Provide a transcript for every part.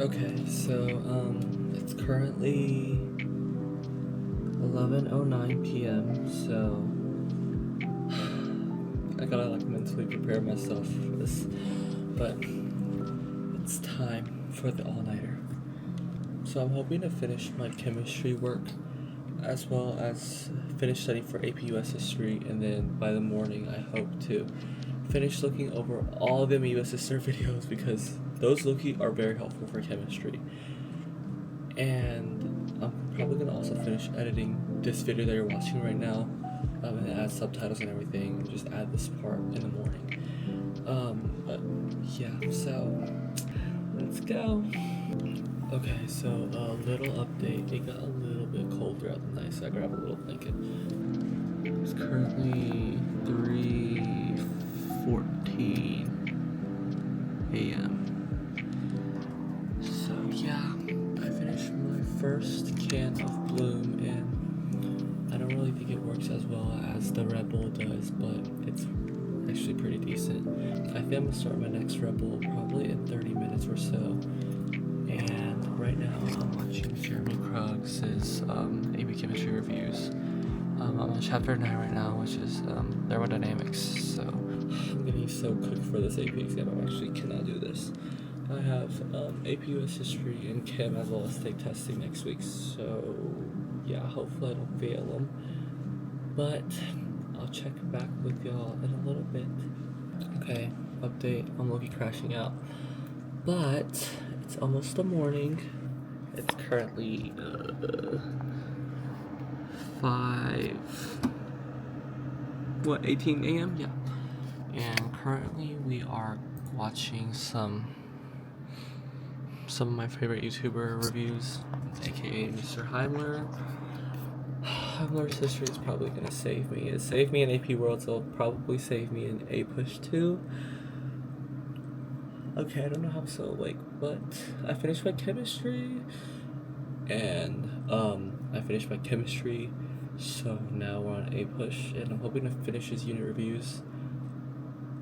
Okay, so it's currently 11:09 p.m. So I gotta like mentally prepare myself for this, but it's time for the all-nighter. So I'm hoping to finish my chemistry work as well as finish studying for AP US history, and then by the morning I hope to finish looking over all of them US history videos because those low-key are very helpful for chemistry. And I'm probably gonna also finish editing this video that you're watching right now, and add subtitles and everything, and just add this part in the morning. But yeah, so let's go. Okay, so a little update. It got a little bit cold throughout the night, so I grabbed a little blanket. It's currently 3:14 a.m. So yeah, I finished my first can of Bloom, and I don't really think it works as well as the Red Bull does, but it's actually pretty decent. I think I'm gonna start my next Red Bull probably in 30 minutes or so. And right now I'm watching Jeremy Krug's AP Chemistry reviews. I'm on chapter 9 right now, which is thermodynamics. So I'm getting so cooked for this AP exam. I actually cannot do this. I have AP US history and chem as well as state testing next week. So yeah, hopefully I don't fail them. But I'll check back with y'all in a little bit. Okay, update. I'm low-key crashing out, but it's almost the morning. It's currently 18 a.m. Yeah, and currently we are watching some some of my favorite YouTuber reviews, aka Mr. Heimler. Heimler's history is probably gonna save me. It saved me in AP World, so it'll probably save me in A Push 2. Okay, I don't know how so, like, but I finished my chemistry, and I finished my chemistry, so now we're on A Push, and I'm hoping to finish his unit reviews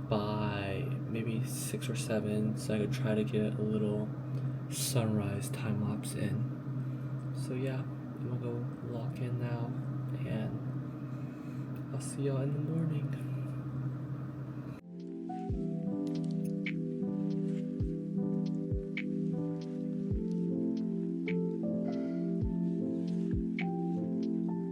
by maybe 6 or 7, so I could try to get a little sunrise time lapse in. So yeah, I'm gonna go lock in now, and I'll see y'all in the morning.